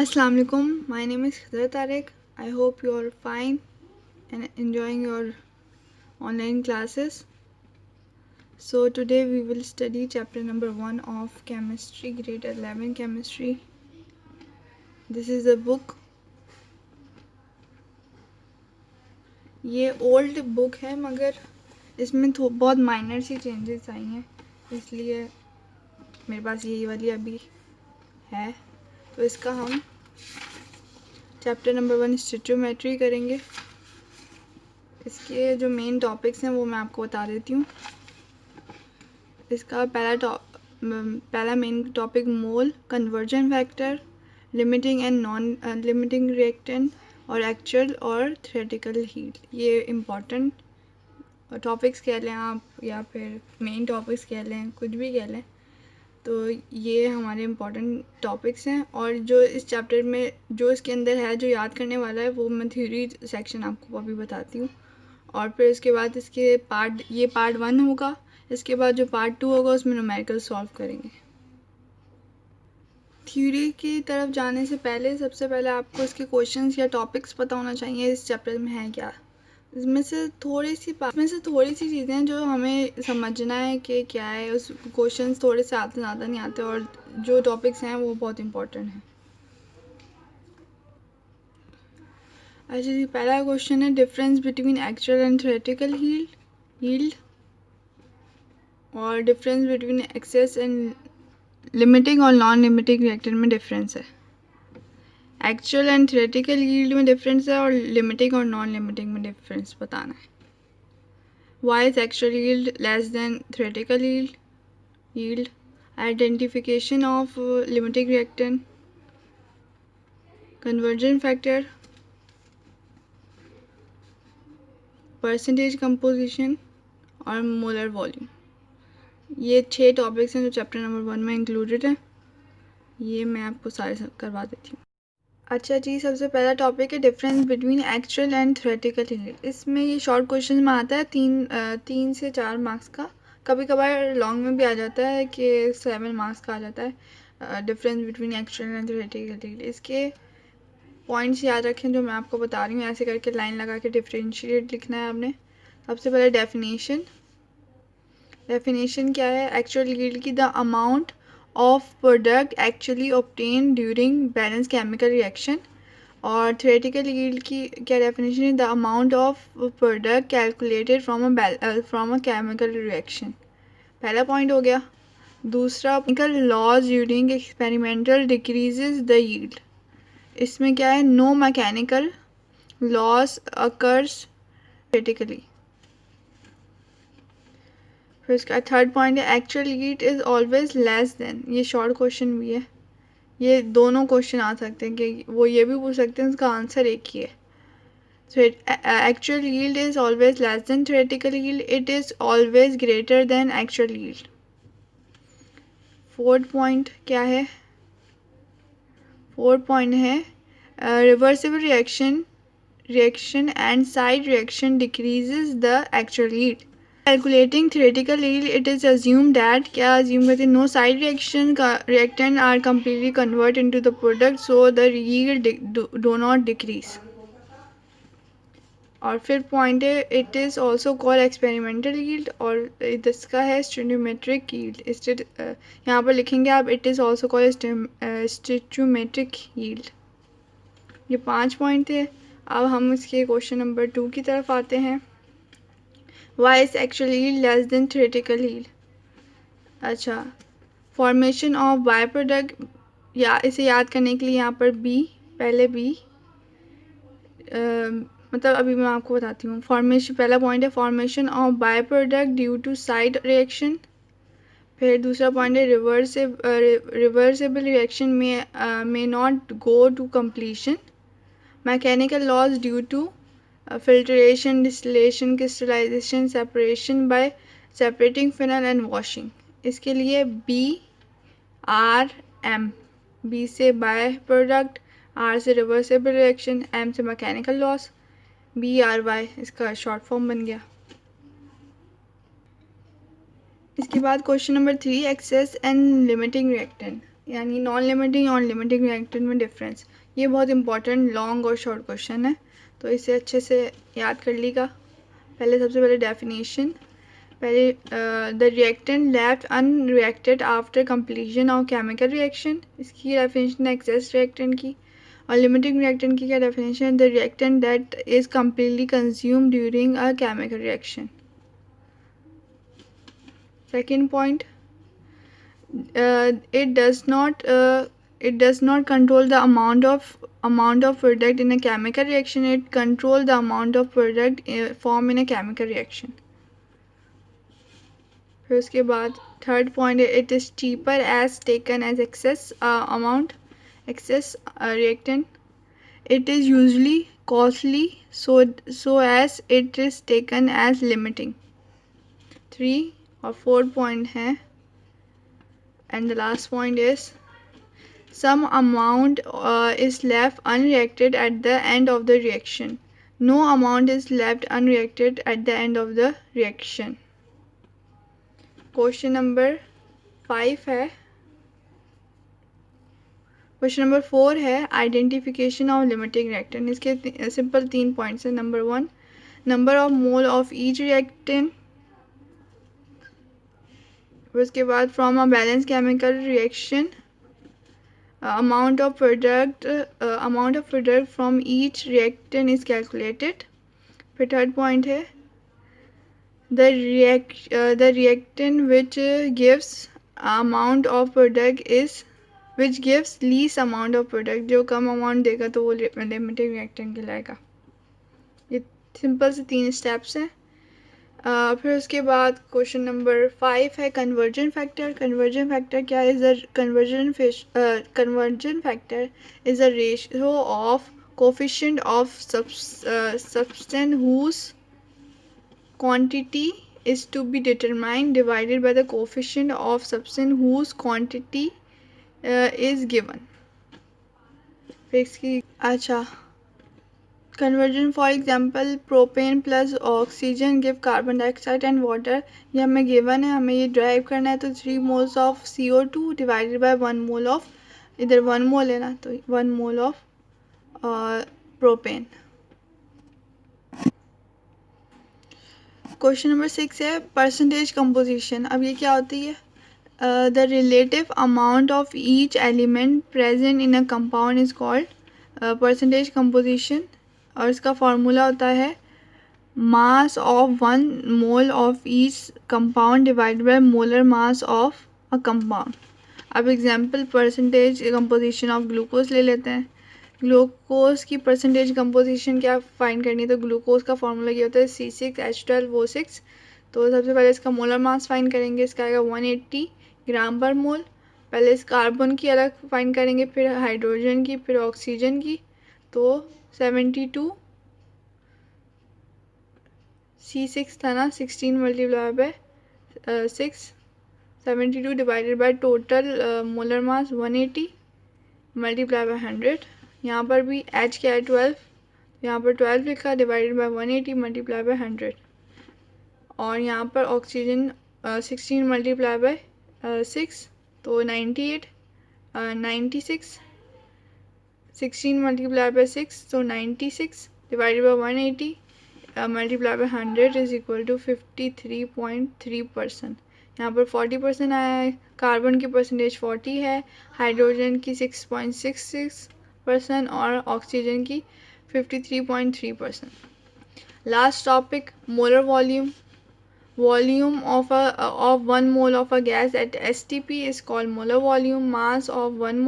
Assalamu alaikum. My name is Khadra Tariq. I hope you are fine and enjoying your online classes. So today we will study chapter number 1 of chemistry, grade 11 chemistry. This is a book. ये old book है मगर इसमें बहुत minor सी changes आई हैं, इसलिए मेरे पास यही वाली अभी है। तो इसका हम चैप्टर नंबर 1 स्टिचोमेट्री करेंगे। इसके जो मेन टॉपिक्स हैं वो मैं आपको बता देती हूँ। इसका पहला main topic mole, conversion factor, limiting and non limiting reactant और एक्चुअल और थ्योरेटिकल हीट। ये इम्पॉर्टेंट टॉपिक्स कह लें आप या फिर मेन टॉपिक्स कह लें, कुछ भी कह लें, तो ये हमारे इम्पॉर्टेंट टॉपिक्स हैं। और जो इस चैप्टर में जो इसके अंदर है, जो याद करने वाला है, वो मैं थ्योरी सेक्शन आपको अभी बताती हूँ। और फिर इसके बाद इसके पार्ट 1 होगा। इसके बाद जो पार्ट 2 होगा उसमें न्यूमेरिकल सॉल्व करेंगे। थ्योरी की तरफ जाने से पहले सबसे पहले आपको इसके क्वेश्चंस या टॉपिक्स पता होना चाहिए इस चैप्टर में है क्या। इसमें से थोड़ी सी चीज़ें जो हमें समझना है कि क्या है। उस क्वेश्चंस थोड़े से आते ज़्यादा नहीं आते और जो टॉपिक्स हैं वो बहुत इंपॉर्टेंट हैं। अच्छा जी, पहला क्वेश्चन है difference between actual and theoretical yield और difference between excess and limiting और नॉन लिमिटिंग रिएक्टेंट में डिफरेंस है। एक्चुअल एंड थ्योरेटिकल यील्ड में डिफरेंस है और लिमिटिंग और नॉन लिमिटिंग में डिफरेंस बताना है। Why is actual yield less than theoretical yield? Identification of limiting reactant, conversion factor, percentage composition और molar volume। ये 6 टॉपिक्स हैं जो चैप्टर नंबर 1 में इंक्लूडेड हैं। ये मैं आपको सारे करवा देती हूँ। अच्छा जी, सबसे पहला टॉपिक है difference between actual and theoretical yield. इसमें ये शॉर्ट क्वेश्चन में आता है 3 से 4 मार्क्स का। कभी कभार लॉन्ग में भी आ जाता है कि 7 मार्क्स का आ जाता है difference between actual and theoretical yield. इसके पॉइंट्स याद रखें जो मैं आपको बता रही हूँ। ऐसे करके लाइन लगा के डिफरेंशिएट लिखना है आपने। सबसे पहले डेफिनेशन क्या है? एक्चुअल यील्ड की the amount of product actually obtained during balanced chemical reaction। और theoretical yield की क्या definition है? The amount of product calculated from a chemical reaction। पहला point हो गया। दूसरा, chemical loss during experimental decreases the yield। इसमें क्या है? No mechanical loss occurs theoretically। फिर इसका थर्ड पॉइंट है actual yield is always less than. ये शॉर्ट क्वेश्चन भी है। ये दोनों क्वेश्चन आ सकते हैं कि वो ये भी पूछ सकते हैं, इसका आंसर एक ही है। So actual yield is always less than theoretical yield, it is always greater than actual yield. Fourth point क्या है? फोर्थ पॉइंट है reversible reaction and side reaction decreases the actual yield. Calculating theoretical yield, it is assumed that क्या assume करते हैं? No side reactant are completely convert into the product, so the yield do not decrease। और फिर point है it is also called experimental yield और इसका है stoichiometric yield। यहाँ पर लिखेंगे आप it is also called stoichiometric yield। ये 5 पॉइंट थे। अब हम इसके क्वेश्चन नंबर 2 की तरफ आते हैं। Why is actual yield less than theoretical yield? अच्छा, फॉर्मेशन ऑफ बाय प्रोडक्ट, या इसे याद करने के लिए यहाँ पर पहले मतलब अभी मैं आपको बताती हूँ। फॉर्मेशन, पहला पॉइंट है formation of byproduct due to side reaction. फिर दूसरा पॉइंट है रिवर्सिबल रिएक्शन में not go to completion. Mechanical loss due to filtration, distillation, crystallization, separation by separating phenol and washing। इसके लिए BRM, B से byproduct, R से reversible reaction, M से mechanical loss, BRY इसका short form बन गया। इसके बाद question number 3, excess and limiting reactant. यानी नॉन लिमिटिंग और लिमिटिंग रिएक्टेंट में डिफरेंस। ये बहुत इंपॉर्टेंट लॉन्ग और शॉर्ट क्वेश्चन है, तो इसे अच्छे से याद कर लीजिएगा। पहले सबसे पहले डेफिनेशन, पहले the reactant left unreacted after completion of chemical reaction, इसकी डेफिनेशन है एक्सेस रिएक्टेंट की। और लिमिटिंग रिएक्टेंट की क्या डेफिनेशन है? The reactant that is completely consume during a chemical reaction. Second point, it does not control the amount of product in a chemical reaction. It control the amount of product formed in a chemical reaction. फिर उसके बाद third point है, it is cheaper as taken as excess reactant. It is usually costly so as it is taken as limiting. 3 और 4 point है, and the last point is some amount is left unreacted at the end of the reaction. No amount is left unreacted at the end of the reaction. Question number 5 है। Question number 4 है identification of limiting reactant. इसके simple 3 points हैं। Number 1, number of mole of each reactant. उसके बाद from a balance chemical reaction amount of product from each reactant is calculated. फिर third point है the reactant which gives amount of product is which gives least amount of product, जो कम amount देगा तो वो limiting reactant कहलाएगा। ये simple से 3 steps हैं। फिर उसके बाद क्वेश्चन नंबर 5 है कन्वर्जन फैक्टर। कन्वर्जन फैक्टर क्या है? Conversion factor is a ratio of coefficient of substance whose quantity is to be determined divided by the coefficient of substance whose quantity is given. फिर इसकी conversion for example propane plus oxygen give carbon dioxide and water, ये हमें given है, हमें ये drive करना है। तो 3 moles of CO2 divided by 1 mole of, इधर 1 मोल है ना, तो 1 mole of propane. Question number 6 है परसेंटेज कंपोजिशन। अब ये क्या होती है? The relative amount of each element present in a compound is called percentage composition. और इसका फार्मूला होता है mass of 1 mole of each compound divided by molar mass of a compound. अब example percentage composition of glucose ले लेते हैं। Glucose की percentage composition क्या फाइंड करनी है? तो ग्लूकोज का फार्मूला ये होता है C6H12O6। तो सबसे पहले इसका मोलर मास फाइंड करेंगे, इसका आएगा 180 ग्राम पर मोल। पहले इस कार्बन की अलग फाइंड करेंगे, फिर हाइड्रोजन की, फिर ऑक्सीजन की। तो 72 C6 था ना, 16 multiply by 6, 72 divided by total molar mass 180 multiply by 100। यहाँ पर भी H क्या है 12, यहाँ पर 12 लिखा डिवाइडेड बाय 180 मल्टीप्लाई बाय 100। और यहाँ पर ऑक्सीजन 16 मल्टीप्लाई बाय 6 तो 98, 96, 16 मल्टीप्लाई बाय 6 तो 96 divided by 180 multiply by 100 is equal to 53.3%। यहाँ पर 40% आया है। कार्बन की परसेंटेज 40 है, हाइड्रोजन की 6.66% और ऑक्सीजन की 53.3%। Last topic molar volume. Volume of 1 mole of a gas at STP is called molar volume. Mass of 1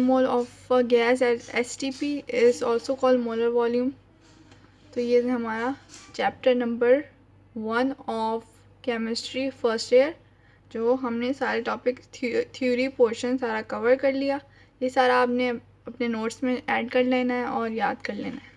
mole of a gas at STP is also called molar volume. तो ये हमारा chapter number 1 of chemistry first year, जो हमने सारे topic theory portion सारा cover कर लिया। ये सारा आपने अपने नोट्स में ऐड कर लेना है और याद कर लेना है।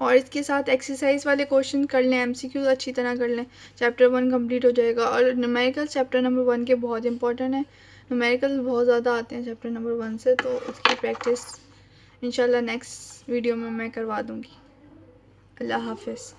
और इसके साथ एक्सरसाइज वाले क्वेश्चन कर लें, MCQ अच्छी तरह कर लें, चैप्टर 1 कंप्लीट हो जाएगा। और न्यूमेरिकल चैप्टर नंबर 1 के बहुत इंपॉर्टेंट है, न्यूमेरिकल बहुत ज़्यादा आते हैं चैप्टर नंबर 1 से, तो उसकी प्रैक्टिस इंशाल्लाह नेक्स्ट वीडियो में मैं करवा दूँगी। अल्लाह हाफिज़।